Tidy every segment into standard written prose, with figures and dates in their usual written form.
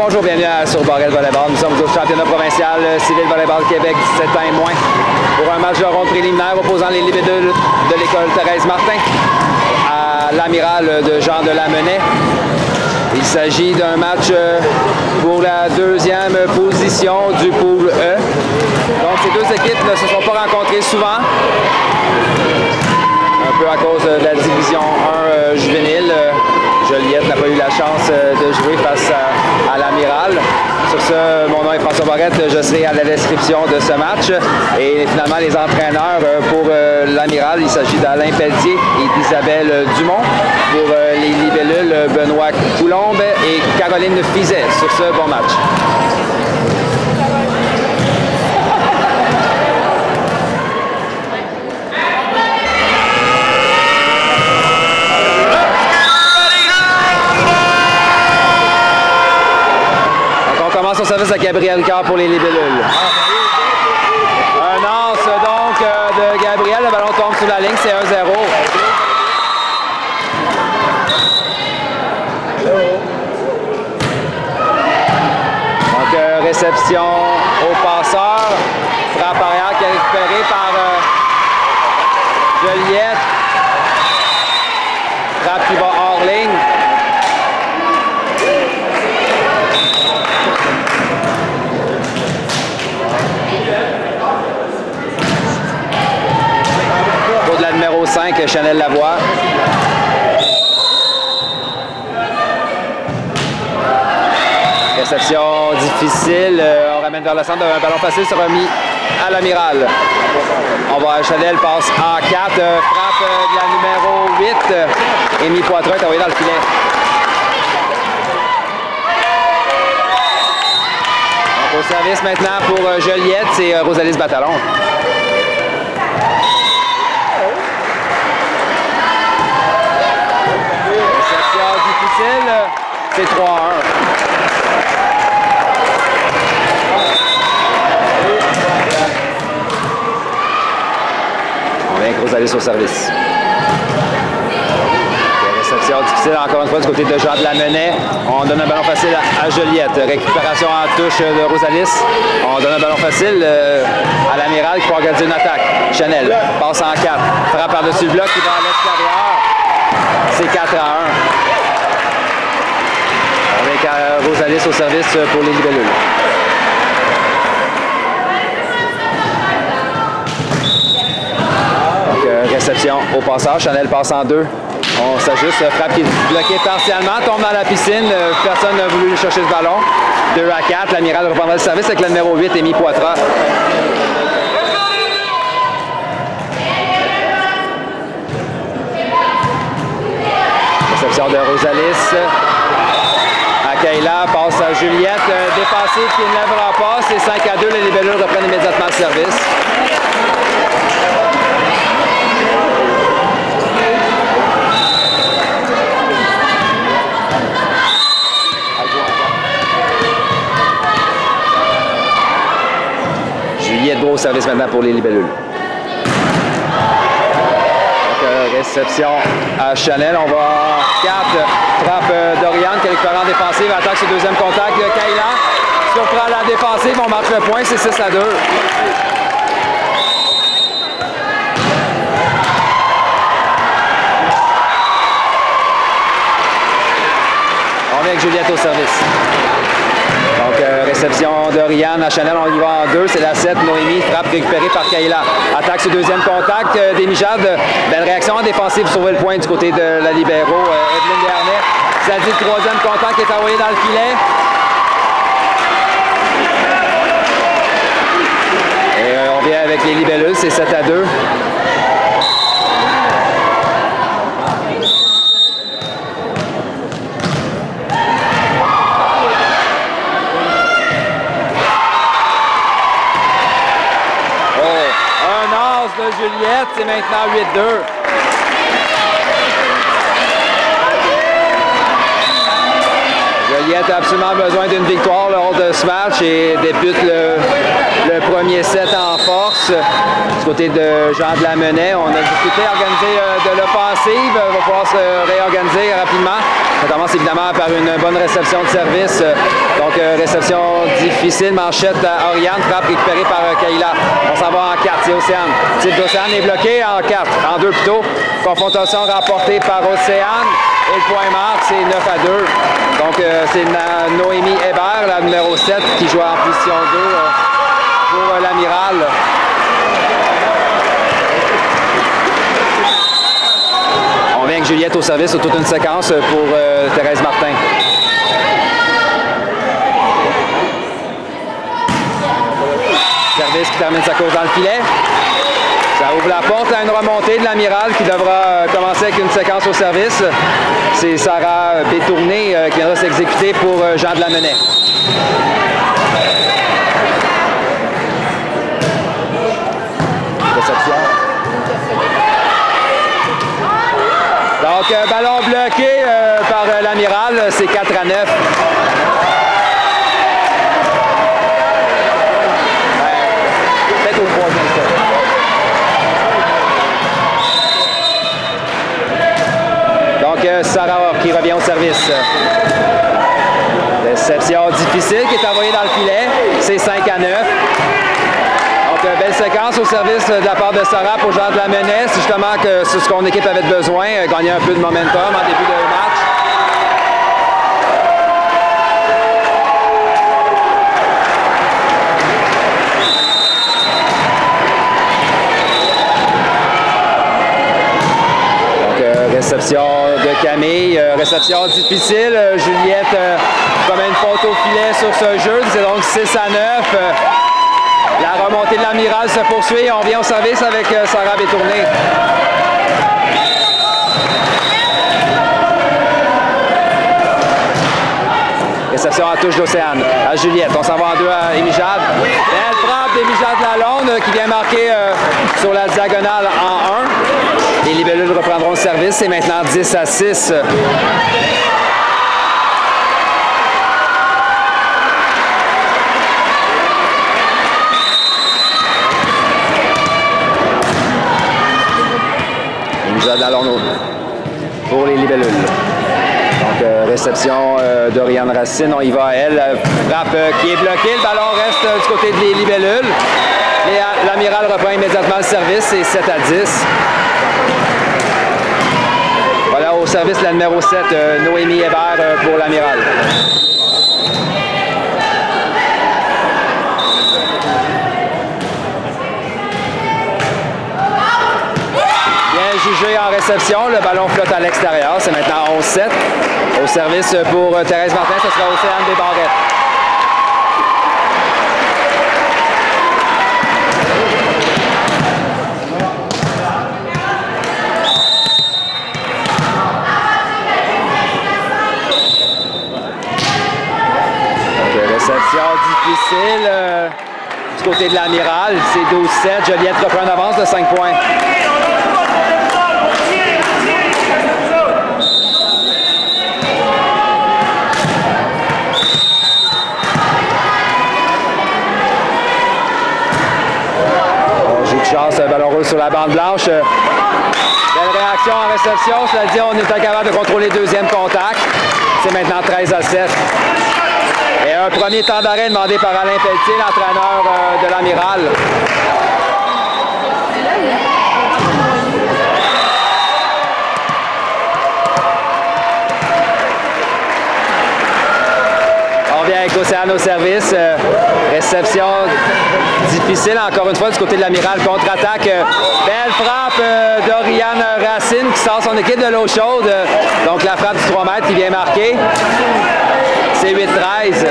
Bonjour, bienvenue sur Barrette Volleyball. Nous sommes au championnat provincial civil Volleyball Québec 17 ans et moins pour un match de ronde préliminaire opposant les libellules de l'école Thérèse Martin à l'Amiral de Jean de Lamennais. Il s'agit d'un match pour la deuxième position du pool E. Donc ces deux équipes ne se sont pas rencontrées souvent, un peu à cause de la division 1 juvénile. Joliette n'a pas eu la chance de jouer face à l'Amiral. Sur ce, mon nom est François Barrette, je serai à la description de ce match. Et finalement, les entraîneurs pour l'Amiral, il s'agit d'Alain Pelletier et d'Isabelle Dumont. Pour les libellules, Benoît Coulombe et Caroline Fizet. Sur ce, bon match. Son service à Gabriel Carr pour les libellules. Un lance donc de Gabriel, le ballon tombe sur la ligne, c'est 1-0. Donc réception au passeur, frappe arrière qui est récupérée par Joliette. Frappe qui va hors ligne. De la numéro 5, Chanel Lavoie. Réception difficile. On ramène vers le centre. Un ballon facile sera remis à l'Amiral. On va Chanel passe en 4. Frappe de la numéro 8. Émilie Poitras est envoyé dans le filet. Donc, au service maintenant pour Joliette, c'est Rosalie Batalon. C'est 3-1. On vient avec Rosalie au service. Réception difficile encore une fois du côté de Jean de Lamennais. On donne un ballon facile à Joliette. Récupération en touche de Rosalie. On donne un ballon facile à l'Amiral qui peut organiser une attaque. Chanel passe en 4. Frappe par-dessus le bloc qui va à l'extérieur. C'est 4-1. Avec Rosalie au service pour les libellules. Donc, réception au passage. Chanel passe en 2. On s'ajuste. Frappe qui est bloquée partiellement. Tombe dans la piscine. Personne n'a voulu chercher ce ballon. 2-4. L'Amiral reprendra le service avec le numéro 8, Émilie Poitras. Réception de Rosalie. Kayla passe à Juliette, dépassée qui ne lèvera pas, c'est 5-2, les libellules reprennent immédiatement le service. Juliette Beau au service maintenant pour les libellules. Réception à Chanel, on va en 4, frappe d'Oriane qui est récupérée en défensive, attaque sur deuxième contact de Kayla, surprend la défensive, on marque le point, c'est 6-2. On vient avec Juliette au service. Donc, réception d'Oriane à Chanel, on y va en 2, c'est la 7, Noémie, frappe récupérée par Kayla. Attaque sur deuxième contact d'Émijade, belle réaction en défensive, sauver le point du côté de la libéro, Evelyne Dernay. Ça dit le troisième contact qui est envoyé dans le filet. Et on vient avec les libellules, c'est 7-2. De Juliette, c'est maintenant 8-2. Juliette a absolument besoin d'une victoire lors de ce match et débute le premier set en force. Du côté de Jean de Lamennais, on a discuté, organisé de l'offensive, va pouvoir se réorganiser rapidement. Ça commence évidemment par une bonne réception de service. Donc, réception difficile, manchette à Oriane, frappe récupérée par Kayla. On s'en va en 4, c'est Océane. Type d'Océane est bloqué en 4, en 2 plutôt. Confrontation remportée par Océane. Et le point marque, c'est 9 à 2. Donc, c'est Noémie Hébert, la numéro 7, qui joue en position 2 pour l'Amiral. On vient avec Juliette au service sur toute une séquence pour Thérèse Martin. Service qui termine sa course dans le filet. Ça ouvre la porte à une remontée de l'Amiral qui devra commencer avec une séquence au service. C'est Sarah Bétourné qui viendra s'exécuter pour Jean de Lamennais. Réception. Donc, ballon bloqué par l'Amiral, c'est 4 à 9. Peut-être au troisième set. Donc, Sarah qui revient au service. Réception difficile qui est envoyée dans le filet, c'est 5 à 9. Donc, belle séquence au service de la part de Sarah pour Jean de Lamennais. C'est justement que c'est ce qu'on équipe avait besoin, gagner un peu de momentum en début de match. Donc, réception de Camille, réception difficile. Juliette commet une faute au filet sur ce jeu, c'est donc 6 à 9. La remontée de l'Amiral se poursuit. On vient au service avec Sarah Bétourné. Réception en touche d'Océane à Juliette. On s'en va en 2 à Émy Jade. Belle frappe d'Émy Jade Lalonde qui vient marquer sur la diagonale en 1. Les libellules reprendront le service. C'est maintenant 10 à 6. Pour les libellules. Donc, réception d'Oriane Racine. On y va à elle. Frappe qui est bloquée. Le ballon reste du côté des libellules. L'Amiral reprend immédiatement le service. C'est 7 à 10. Voilà au service la numéro 7, Noémie Hébert pour l'Amiral. Jugé en réception, le ballon flotte à l'extérieur. C'est maintenant 11-7. Au service pour Thérèse Martin, ce sera Océane Desbarrettes. Donc, réception difficile du côté de l'Amiral. C'est 12-7. Juliette reprend une avance de 5 points. Chance, ballon roule sur la bande blanche. Belle réaction en réception. Cela dit, on est incapable de contrôler le deuxième contact. C'est maintenant 13 à 7. Et un premier temps d'arrêt demandé par Alain Pelletier, l'entraîneur de l'Amiral. On vient avec Océane au service. Réception difficile, encore une fois, du côté de l'Amiral. Contre-attaque. Belle frappe d'Oriane Racine qui sort son équipe de l'eau chaude. Donc, la frappe du 3 mètres qui vient marquer. C'est 8-13.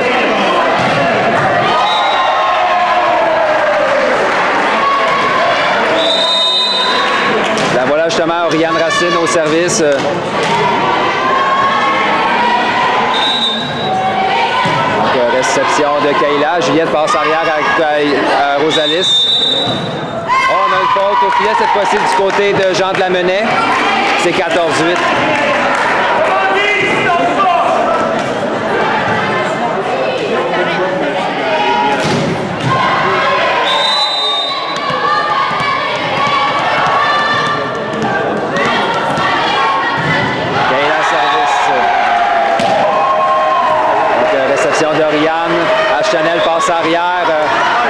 La voilà justement, Oriane Racine au service. Réception de Kayla. Juliette passe arrière à Rosalis. Oh, on a une faute au filet, cette fois-ci du côté de Jean de Lamennais. C'est 14-8. Kayla service. Réception d'Oriane. Chanel passe arrière.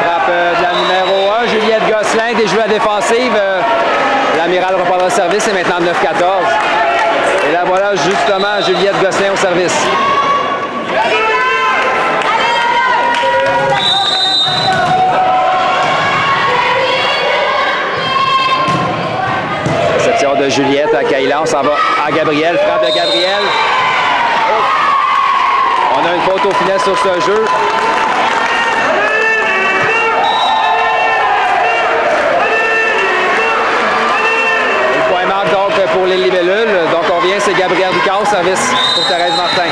Frappe de la numéro 1. Juliette Gosselin déjoue la défensive. L'Amiral reprendra le service. C'est maintenant 9-14. Et là, voilà justement Juliette Gosselin au service. Réception de Juliette à Kayla. On s'en va à Gabriel. Frappe de Gabriel. On a une faute au filet sur ce jeu. Le point marque donc pour les libellules. Donc on vient, c'est Gabriel Ricard au service pour Thérèse Martin.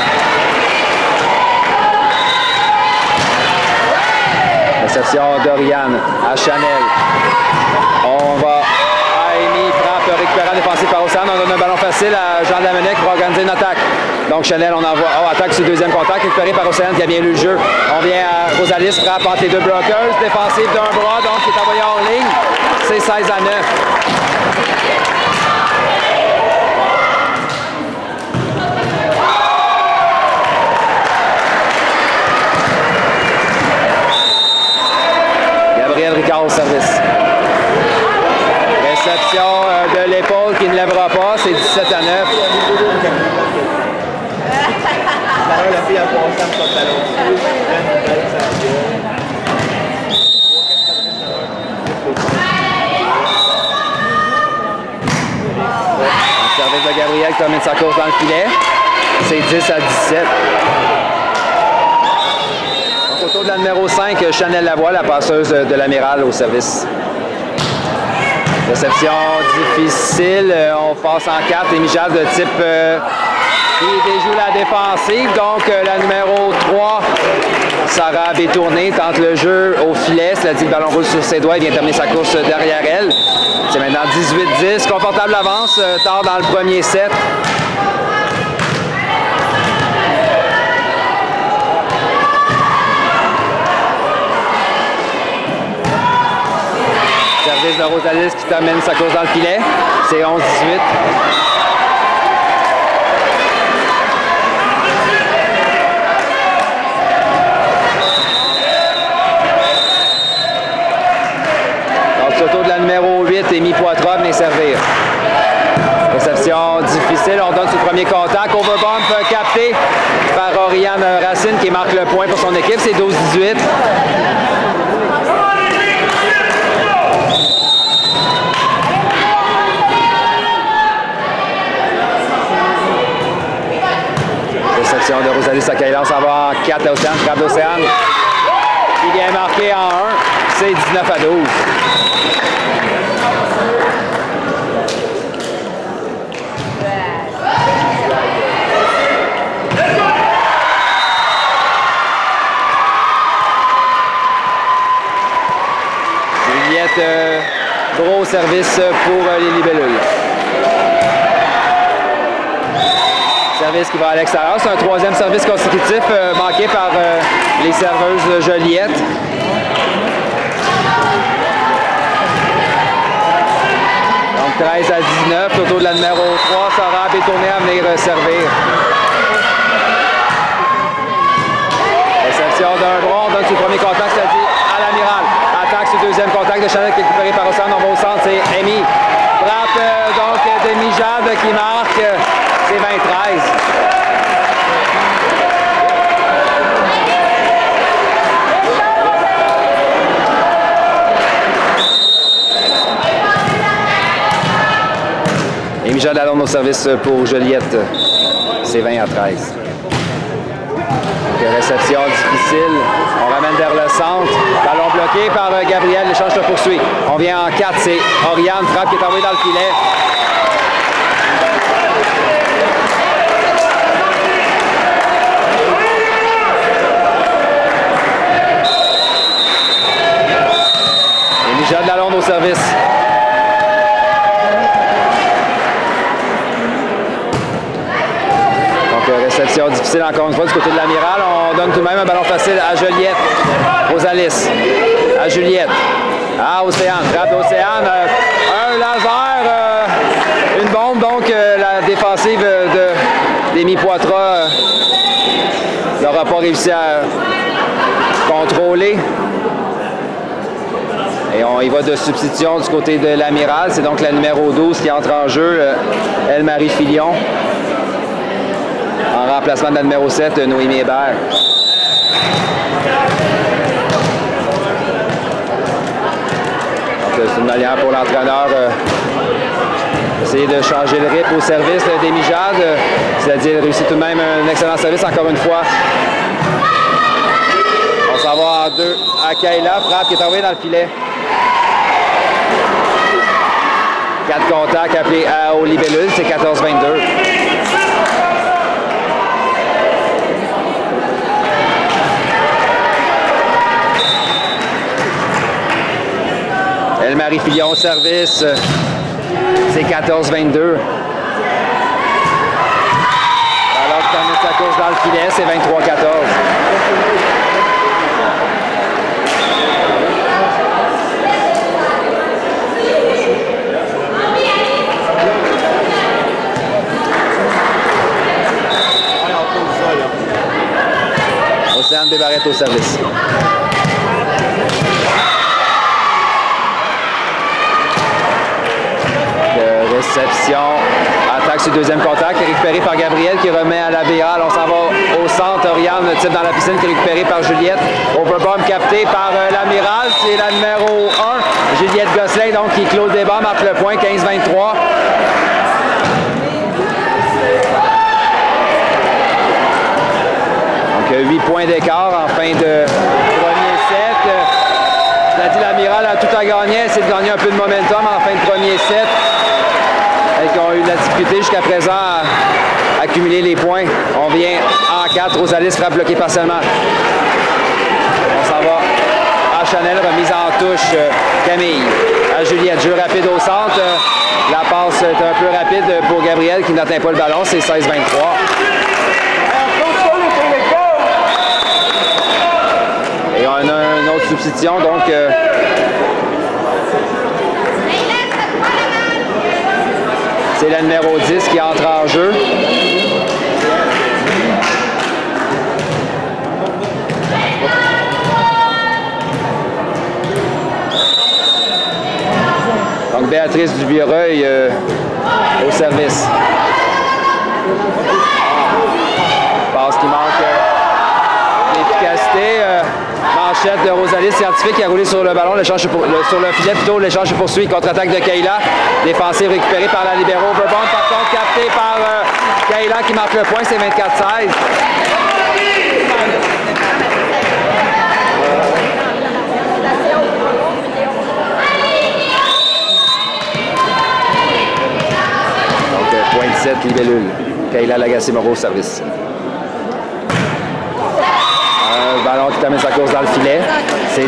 Réception d'Oriane à Chanel. On va à Amy, frappe récupérant défensif par Océane. On donne un ballon facile à Jean Damenec pour organiser une attaque. Donc Chanel, on envoie attaque sur le deuxième contact, récupéré par Océane qui a bien lu le jeu. On vient à Rosalis, frappe entre les deux bloqueuses, défensive d'un bras, donc qui est envoyé hors ligne. C'est 16-9. Gabriel Ricard au service. Réception de l'épaule qui ne lèvera pas, c'est 17-9. La fille a passé à son talon. Le service de Gabriel qui termine sa course dans le filet. C'est 10-17. Donc autour de la numéro 5, Chanel Lavoie, la passeuse de l'Amiral au service. Réception difficile. On passe en 4. Les Mijades de type qui déjoue la défensive. Donc la numéro 3, Sarah Bétourné, tente le jeu au filet. Cela dit, le ballon roule sur ses doigts. Il vient terminer sa course derrière elle. C'est maintenant 18-10. Confortable avance tard dans le premier set. Service de Rosalis qui termine sa course dans le filet. C'est 11-18. Autour de la numéro 8, Amy Poitras venait servir. Réception difficile, on donne son premier contact. Overbump capté par Oriane Racine qui marque le point pour son équipe, c'est 12-18. Réception de Rosalie Sakaïla, on s'en va en 4 à Océane, frappe d'Océane. Il vient marqué en 1, c'est 19-12. Juliette, gros service pour les libellules. Service qui va à l'extérieur. C'est un troisième service consécutif manqué par les serveuses Joliette. Donc 13 à 19, autour de la numéro 3, Sarah Bétourné à venir servir. Réception d'un bras, on donne son premier contact, ça dit à l'Amiral. Attaque sur le deuxième contact de Chanel qui est récupéré par Océane. On va au centre, c'est Amy. Frappe donc de Mijade qui marque. C'est 20-13. Et Mijade Lalonde au service pour Joliette. C'est 20-13. Donc, réception difficile. On ramène vers le centre. Ballon bloqué par Gabriel. L'échange se poursuit. On vient en 4. C'est Oriane. Frappe qui est envoyée dans le filet. Mijade Lalonde au service. Donc, réception difficile encore une fois du côté de l'Amiral. On donne tout de même un ballon facile à Joliette. Rosalis. À Juliette. À Océane. Frappe d'Océane. Un laser. Une bombe. Donc, la défensive d'Amy Poitras n'aura pas réussi à contrôler. Et on y va de substitution du côté de l'Amiral. C'est donc la numéro 12 qui entre en jeu, Elle-Marie Filion. En remplacement de la numéro 7, Noémie Hébert. C'est une manière pour l'entraîneur d'essayer de changer le rythme au service des Mijades. C'est-à-dire réussir tout de même un excellent service encore une fois. On s'en va en 2 à Kayla. Frappe qui est envoyée dans le filet. 4 contacts appelés aux libellules, c'est 14-22. Elle-Marie Filion au service, c'est 14-22. Alors que termine sa course dans le filet, c'est 23-14. Océane Desbarrettes au service. Réception, attaque sur le deuxième contact, récupéré par Gabriel qui remet à la Béal. On s'en va au centre. Oriane, le type dans la piscine, qui est récupéré par Juliette. Overbomb capté par l'Amiral, c'est la numéro 1. Juliette Gosselin, donc, qui clôt le débat, marque le point, 15-23. Donc, 8 points d'écart en fin de premier set. Je l'ai dit, l'Amiral a tout à gagner, c'est de gagner un peu de momentum en fin de premier set. Et qui ont eu de la difficulté jusqu'à présent à accumuler les points. On vient en 4. Rosalie frappe bloquée partiellement. On s'en va à Chanel, remise en touche. Camille à Juliette. Jeu rapide au centre. La passe est un peu rapide pour Gabriel qui n'atteint pas le ballon. C'est 16-23. Et on a une autre substitution. Donc, c'est la numéro 10 qui entre en jeu. Donc Béatrice Dubiereuil au service. Passe qui manque d'efficacité. Manchette de Rosalie Scientifique qui a roulé sur le ballon, sur le filet plutôt, l'échange se poursuit. Contre-attaque de Kayla. Défensive récupérée par la libéro. Overbomb par contre capté par Kayla qui marque le point, c'est 24-16. Donc point 17, libellule. Kayla Lagacé-Moreau au service. Ballon qui termine sa course dans le filet. C'est 17-24.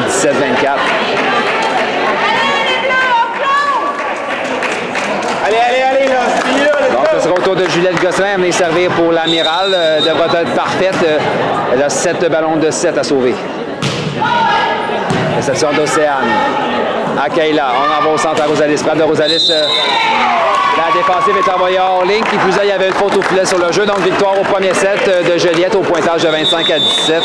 Allez, là. Donc, ce sera au tour de Juliette Gosselin, amenée servir pour l'Amiral. Devra être parfaite. Elle a 7 ballons de 7 à sauver. Réception d'Océane. À Kayla. On en va au centre à Rosalis. Frappe de Rosalis. La défensive est envoyée hors ligne. Qui plus est, il y avait une faute au filet sur le jeu. Donc, victoire au premier set de Juliette au pointage de 25-17.